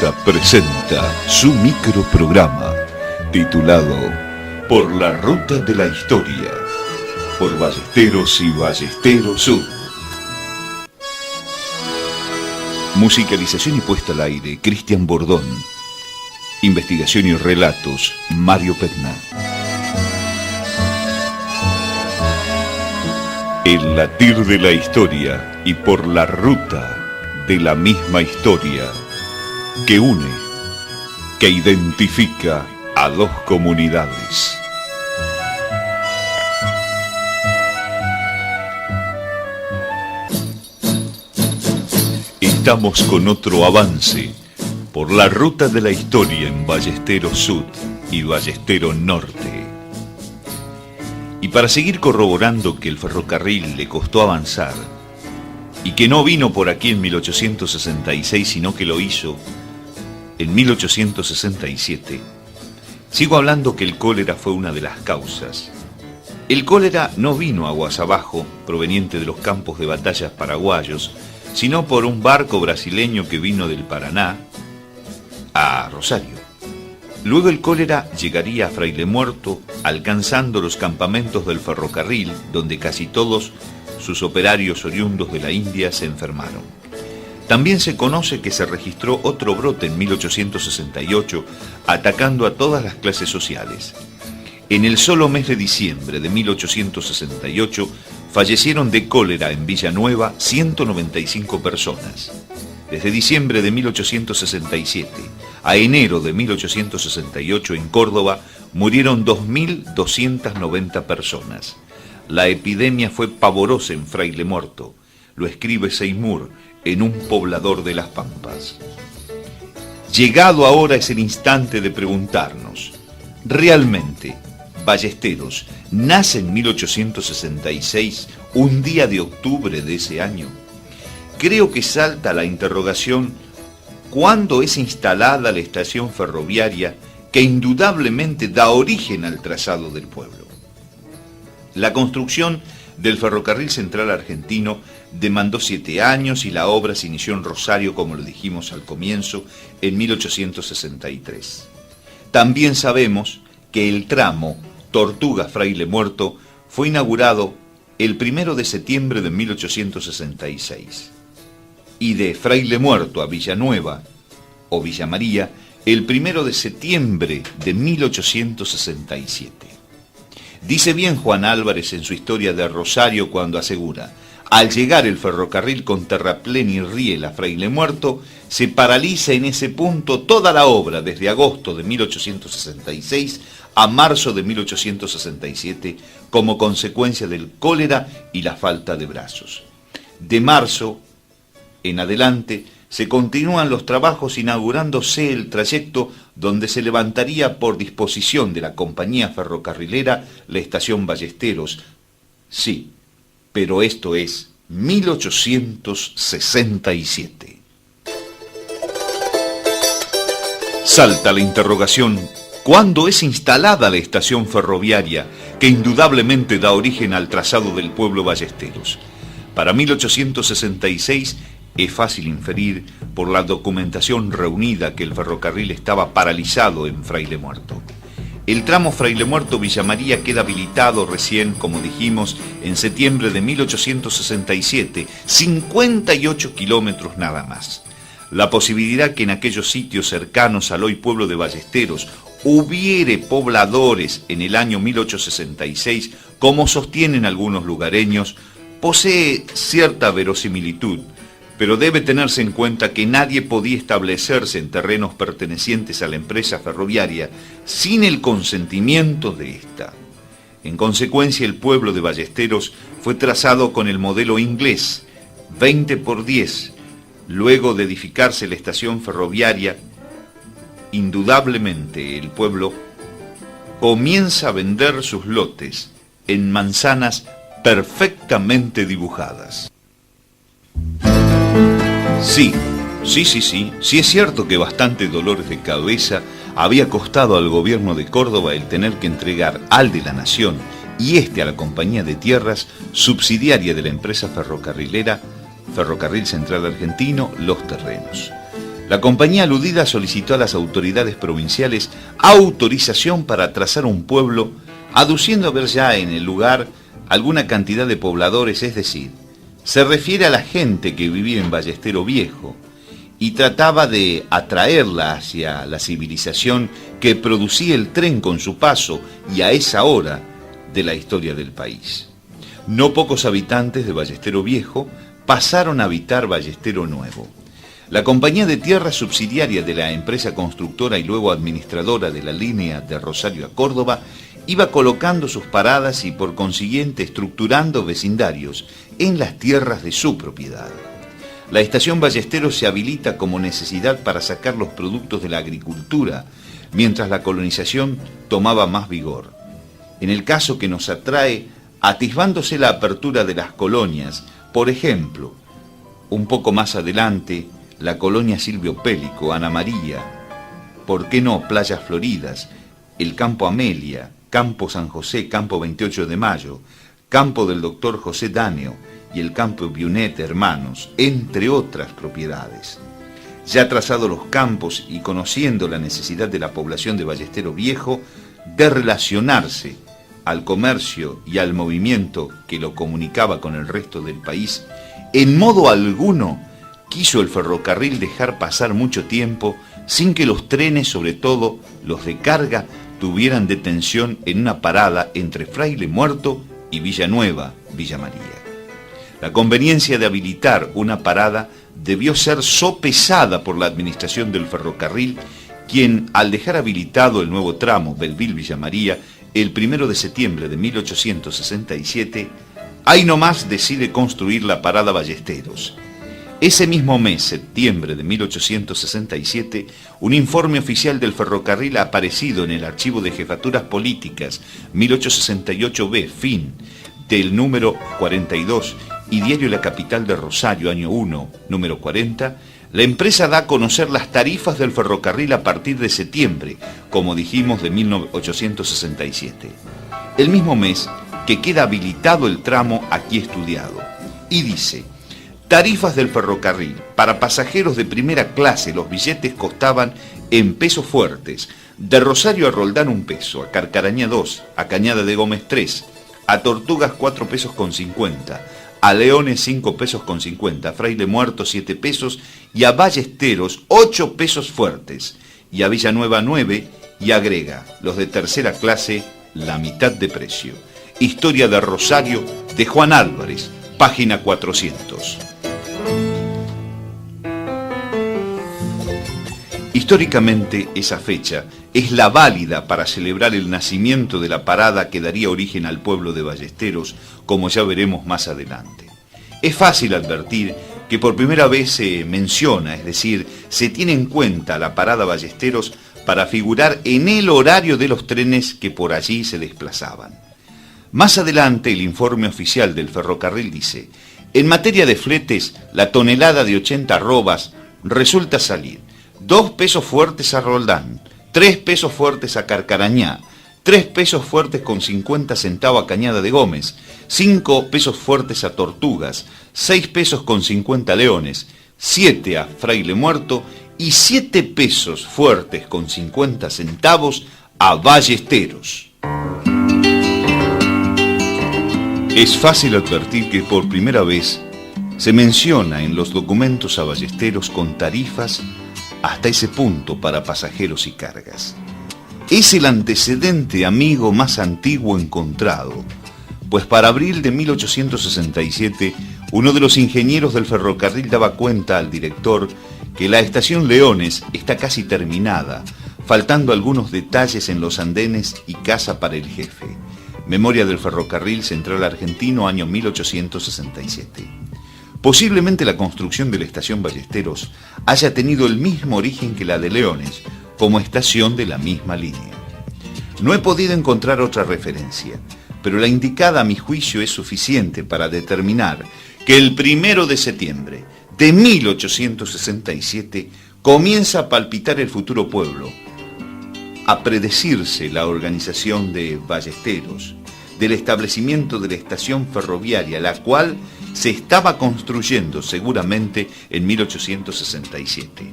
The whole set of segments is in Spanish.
Ruta presenta su microprograma titulado Por la Ruta de la Historia, por Ballesteros y Ballesteros Sud. Musicalización y puesta al aire, Cristian Bordón. Investigación y relatos, Mario Pecna. El latir de la historia y por la ruta de la misma historia que une, que identifica a dos comunidades. Estamos con otro avance por la ruta de la historia en Ballesteros Sud y Ballesteros Norte. Y para seguir corroborando que el ferrocarril le costó avanzar y que no vino por aquí en 1866, sino que lo hizo en 1867, sigo hablando que el cólera fue una de las causas. El cólera no vino aguas abajo, proveniente de los campos de batallas paraguayos, sino por un barco brasileño que vino del Paraná a Rosario. Luego el cólera llegaría a Fraile Muerto, alcanzando los campamentos del ferrocarril, donde casi todos sus operarios oriundos de la India se enfermaron. También se conoce que se registró otro brote en 1868, atacando a todas las clases sociales. En el solo mes de diciembre de 1868, fallecieron de cólera en Villanueva 195 personas. Desde diciembre de 1867 a enero de 1868 en Córdoba murieron 2.290 personas. La epidemia fue pavorosa en Fraile Muerto, lo escribe Seymour en Un poblador de las Pampas. Llegado ahora es el instante de preguntarnos, ¿realmente Ballesteros nace en 1866, un día de octubre de ese año? Creo que salta la interrogación, ¿cuándo es instalada la estación ferroviaria que indudablemente da origen al trazado del pueblo? La construcción del ferrocarril central argentino demandó 7 años y la obra se inició en Rosario, como lo dijimos al comienzo, en 1863. También sabemos que el tramo Tortugas-Fraile Muerto fue inaugurado el 1 de septiembre de 1866 y de Fraile Muerto a Villanueva o Villa María el 1 de septiembre de 1867. Dice bien Juan Álvarez en su historia de Rosario cuando asegura: al llegar el ferrocarril con terraplén y riel a Fraile Muerto, se paraliza en ese punto toda la obra desde agosto de 1866 a marzo de 1867 como consecuencia del cólera y la falta de brazos. De marzo en adelante se continúan los trabajos inaugurándose el trayecto donde se levantaría por disposición de la compañía ferrocarrilera la estación Ballesteros. Sí, pero esto es 1867. Salta la interrogación, ¿cuándo es instalada la estación ferroviaria que indudablemente da origen al trazado del pueblo Ballesteros? Para 1866 es fácil inferir por la documentación reunida que el ferrocarril estaba paralizado en Fraile Muerto. El tramo Fraile Muerto-Villa María queda habilitado recién, como dijimos, en septiembre de 1867, 58 kilómetros nada más. La posibilidad que en aquellos sitios cercanos al hoy pueblo de Ballesteros hubiere pobladores en el año 1866, como sostienen algunos lugareños, posee cierta verosimilitud, pero debe tenerse en cuenta que nadie podía establecerse en terrenos pertenecientes a la empresa ferroviaria sin el consentimiento de ésta. En consecuencia, el pueblo de Ballesteros fue trazado con el modelo inglés, 20 por 10. Luego de edificarse la estación ferroviaria, indudablemente el pueblo comienza a vender sus lotes en manzanas perfectamente dibujadas. Sí es cierto que bastante dolores de cabeza había costado al gobierno de Córdoba el tener que entregar al de la Nación y a la Compañía de Tierras, subsidiaria de la empresa ferrocarrilera Ferrocarril Central Argentino, los terrenos. La compañía aludida solicitó a las autoridades provinciales autorización para trazar un pueblo, aduciendo haber ya en el lugar alguna cantidad de pobladores, es decir, se refiere a la gente que vivía en Ballestero Viejo y trataba de atraerla hacia la civilización que producía el tren con su paso y a esa hora de la historia del país. No pocos habitantes de Ballestero Viejo pasaron a habitar Ballestero Nuevo. La compañía de tierra subsidiaria de la empresa constructora y luego administradora de la línea de Rosario a Córdoba iba colocando sus paradas y por consiguiente estructurando vecindarios en las tierras de su propiedad. La estación Ballestero se habilita como necesidad para sacar los productos de la agricultura, mientras la colonización tomaba más vigor. En el caso que nos atrae, atisbándose la apertura de las colonias, por ejemplo, un poco más adelante, la colonia Silvio Pélico, Ana María, ¿por qué no Playas Floridas, el Campo Amelia, Campo San José, Campo 28 de Mayo, Campo del Doctor José Daneo y el Campo Biunet Hermanos, entre otras propiedades? Ya trazados los campos y conociendo la necesidad de la población de Ballestero Viejo de relacionarse al comercio y al movimiento que lo comunicaba con el resto del país, en modo alguno quiso el ferrocarril dejar pasar mucho tiempo sin que los trenes, sobre todo los de carga, tuvieran detención en una parada entre Fraile Muerto y Villanueva, Villa María. La conveniencia de habilitar una parada debió ser sopesada por la administración del ferrocarril, quien, al dejar habilitado el nuevo tramo Belville-Villa María el 1 de septiembre de 1867, ahí nomás decide construir la parada Ballesteros. Ese mismo mes, septiembre de 1867, un informe oficial del ferrocarril aparecido en el Archivo de Jefaturas Políticas 1868B, fin, del número 42, y Diario La Capital de Rosario, año 1, número 40, la empresa da a conocer las tarifas del ferrocarril a partir de septiembre, como dijimos, de 1867. El mismo mes que queda habilitado el tramo aquí estudiado. Y dice: tarifas del ferrocarril. Para pasajeros de primera clase los billetes costaban en pesos fuertes. De Rosario a Roldán 1 peso, a Carcarañá 2, a Cañada de Gómez 3, a Tortugas 4 pesos con 50, a Leones 5 pesos con 50, a Fraile Muerto 7 pesos y a Ballesteros 8 pesos fuertes, y a Villanueva 9, y agrega, los de tercera clase, la mitad de precio. Historia de Rosario de Juan Álvarez, página 400. Históricamente, esa fecha es la válida para celebrar el nacimiento de la parada que daría origen al pueblo de Ballesteros, como ya veremos más adelante. Es fácil advertir que por primera vez se menciona, es decir, se tiene en cuenta la parada Ballesteros para figurar en el horario de los trenes que por allí se desplazaban. Más adelante, el informe oficial del ferrocarril dice: en materia de fletes, la tonelada de 80 arrobas resulta salir 2 pesos fuertes a Roldán, 3 pesos fuertes a Carcarañá, 3 pesos fuertes con 50 centavos a Cañada de Gómez, 5 pesos fuertes a Tortugas, 6 pesos con 50 a Leones, 7 a Fraile Muerto y 7 pesos fuertes con 50 centavos a Ballesteros. Es fácil advertir que por primera vez se menciona en los documentos a Ballesteros con tarifas hasta ese punto para pasajeros y cargas. Es el antecedente, amigo, más antiguo encontrado, pues para abril de 1867, uno de los ingenieros del ferrocarril daba cuenta al director que la estación Leones está casi terminada, faltando algunos detalles en los andenes y casa para el jefe. Memoria del Ferrocarril Central Argentino, año 1867. Posiblemente la construcción de la estación Ballesteros haya tenido el mismo origen que la de Leones, como estación de la misma línea. No he podido encontrar otra referencia, pero la indicada a mi juicio es suficiente para determinar que el 1 de septiembre de 1867 comienza a palpitar el futuro pueblo, a predecirse la organización de Ballesteros, del establecimiento de la estación ferroviaria, la cual se estaba construyendo seguramente en 1867.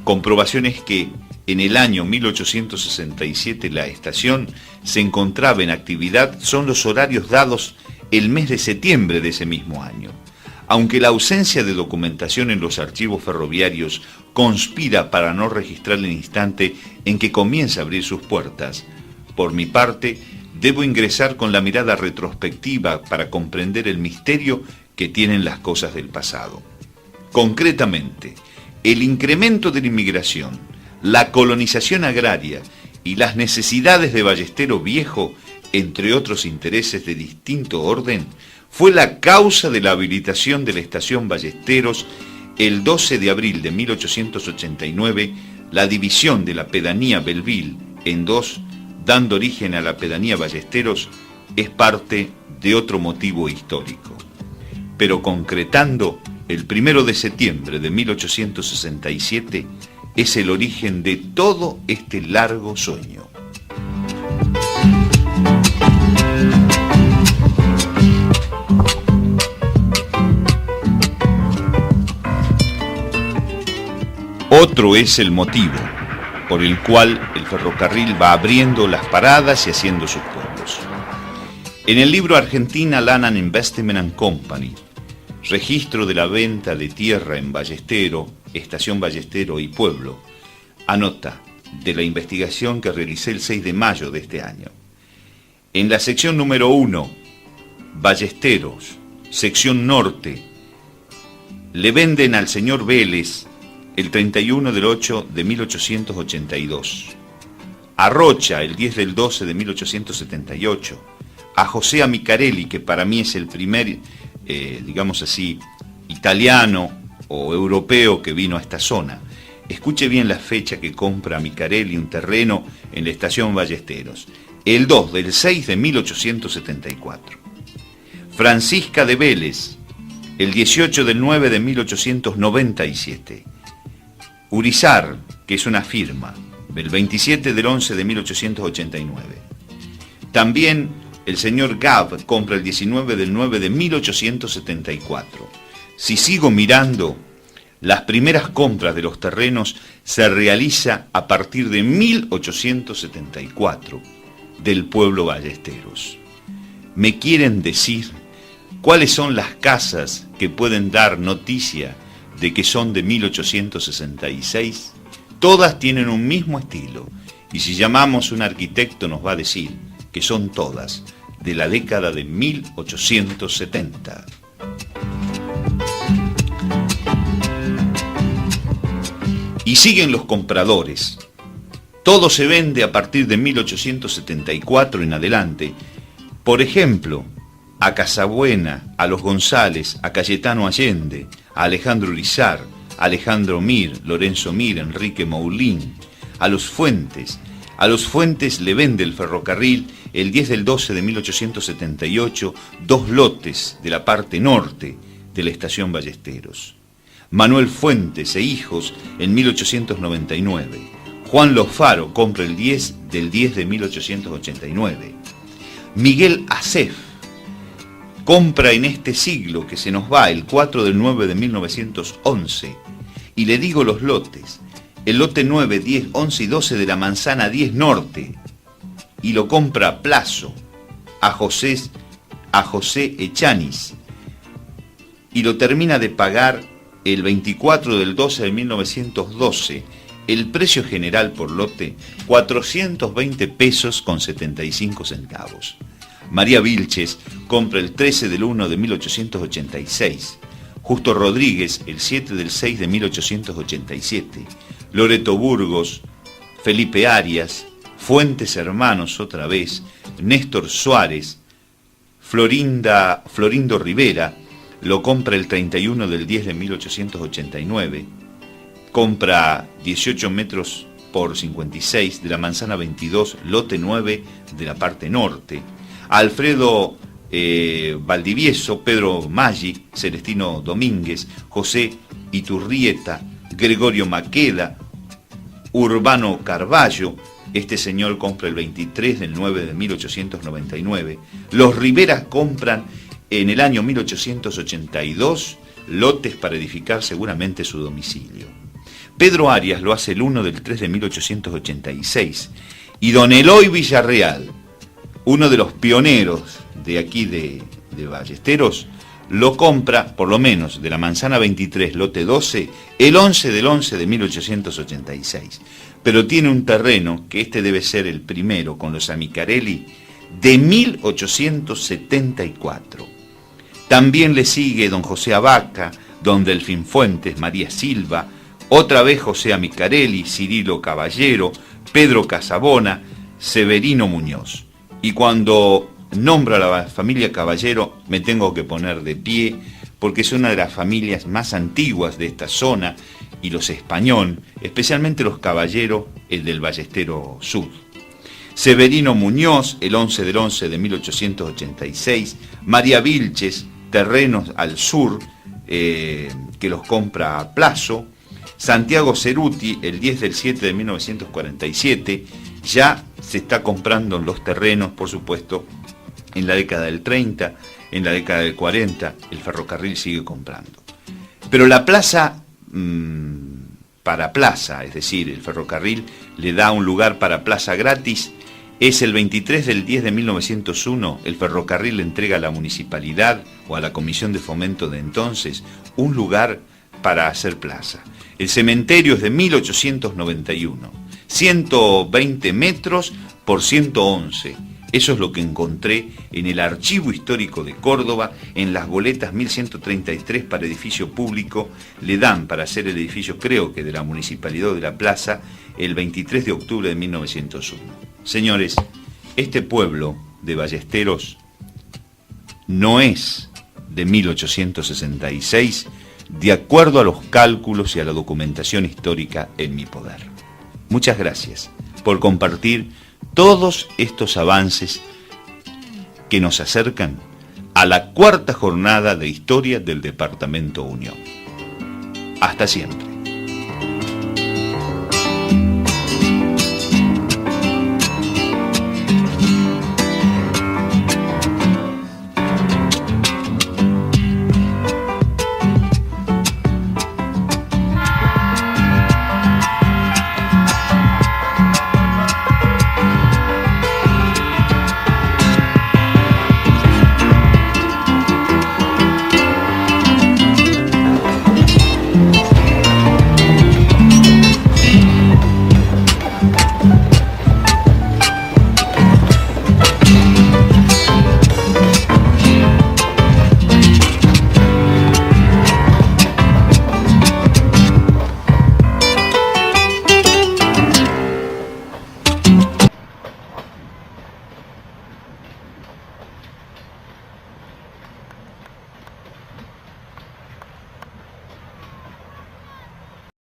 Comprobaciones que en el año 1867 la estación se encontraba en actividad son los horarios dados el mes de septiembre de ese mismo año. Aunque la ausencia de documentación en los archivos ferroviarios conspira para no registrar el instante en que comienza a abrir sus puertas, por mi parte, debo ingresar con la mirada retrospectiva para comprender el misterio que tienen las cosas del pasado. Concretamente, el incremento de la inmigración, la colonización agraria y las necesidades de Ballestero Viejo, entre otros intereses de distinto orden, fue la causa de la habilitación de la estación Ballesteros el 12 de abril de 1889, la división de la pedanía Belleville en dos, dando origen a la pedanía Ballesteros, es parte de otro motivo histórico. Pero concretando, el 1 de septiembre de 1867 es el origen de todo este largo sueño. Otro es el motivo por el cual el ferrocarril va abriendo las paradas y haciendo sus pueblos. En el libro Argentina Land and Investment Company, registro de la venta de tierra en Ballestero, estación Ballestero y pueblo, anota de la investigación que realicé el 6 de mayo de este año. En la sección número 1, Ballesteros, sección norte, le venden al señor Vélez el 31 del 8 de 1882, a Rocha el 10 del 12 de 1878, a José Amicarelli, que para mí es el primer, digamos así, italiano o europeo que vino a esta zona. Escuche bien la fecha que compra Amicarelli un terreno en la estación Ballesteros, el 2 del 6 de 1874. Francisca de Vélez, el 18 del 9 de 1897. Urizar, que es una firma, el 27 del 11 de 1889. También el señor Gab compra el 19 del 9 de 1874. Si sigo mirando, las primeras compras de los terrenos se realiza a partir de 1874 del pueblo Ballesteros. ¿Me quieren decir cuáles son las casas que pueden dar noticia de que son de 1866? Todas tienen un mismo estilo, y si llamamos a un arquitecto nos va a decir que son todas de la década de 1870. Y siguen los compradores. Todo se vende a partir de 1874 en adelante. Por ejemplo, a Casabuena, a los González, a Cayetano Allende, a Alejandro Urizar, a Alejandro Mir, Lorenzo Mir, Enrique Moulín, a los Fuentes. A los Fuentes le vende el ferrocarril el 10 del 12 de 1878 2 lotes de la parte norte de la estación Ballesteros. Manuel Fuentes e hijos en 1899. Juan Lofaro compra el 10 del 10 de 1889. Miguel Acef compra en este siglo que se nos va el 4 del 9 de 1911. Y le digo los lotes. El lote 9, 10, 11 y 12 de la manzana 10 norte. Y lo compra a plazo a José Echanis. Y lo termina de pagar el 24 del 12 de 1912. El precio general por lote, 420 pesos con 75 centavos. María Vilches compra el 13 del 1 de 1886. Justo Rodríguez el 7 del 6 de 1887. Loreto Burgos, Felipe Arias, Fuentes Hermanos otra vez, Néstor Suárez, Florindo Rivera, lo compra el 31 del 10 de 1889, compra 18 metros por 56 de la manzana 22, lote 9 de la parte norte. Alfredo Valdivieso, Pedro Maggi, Celestino Domínguez, José Iturrieta, Gregorio Maqueda, Urbano Carballo. Este señor compra el 23 del 9 de 1899. Los Riveras compran en el año 1882 lotes para edificar seguramente su domicilio. Pedro Arias lo hace el 1/3 de 1886. Y don Eloy Villarreal, uno de los pioneros de aquí de Ballesteros, lo compra, por lo menos, de la manzana 23, lote 12, el 11/11 de 1886. Pero tiene un terreno, que este debe ser el primero, con los Amicarelli, de 1874. También le sigue don José Abaca, don Delfín Fuentes, María Silva, otra vez José Amicarelli, Cirilo Caballero, Pedro Casabona, Severino Muñoz. Y cuando nombro a la familia Caballero me tengo que poner de pie, porque es una de las familias más antiguas de esta zona, y los Español, especialmente los Caballero, el del Ballestero Sur. Severino Muñoz, el 11/11 de 1886, María Vilches, terrenos al sur, que los compra a plazo, Santiago Ceruti, el 10/7 de 1947, ya se está comprando los terrenos, por supuesto, en la década del 30, en la década del 40, el ferrocarril sigue comprando. Pero la plaza para plaza, es decir, el ferrocarril le da un lugar para plaza gratis, es el 23/10 de 1901, el ferrocarril le entrega a la municipalidad o a la comisión de fomento de entonces un lugar para hacer plaza. El cementerio es de 1891, 120 metros por 111. Eso es lo que encontré en el Archivo Histórico de Córdoba, en las boletas 1133 para edificio público. Le dan para hacer el edificio, creo que de la Municipalidad de la Plaza, el 23 de octubre de 1901. Señores, este pueblo de Ballesteros no es de 1866, de acuerdo a los cálculos y a la documentación histórica en mi poder. Muchas gracias por compartir todos estos avances que nos acercan a la 4ª jornada de historia del Departamento Unión. Hasta siempre.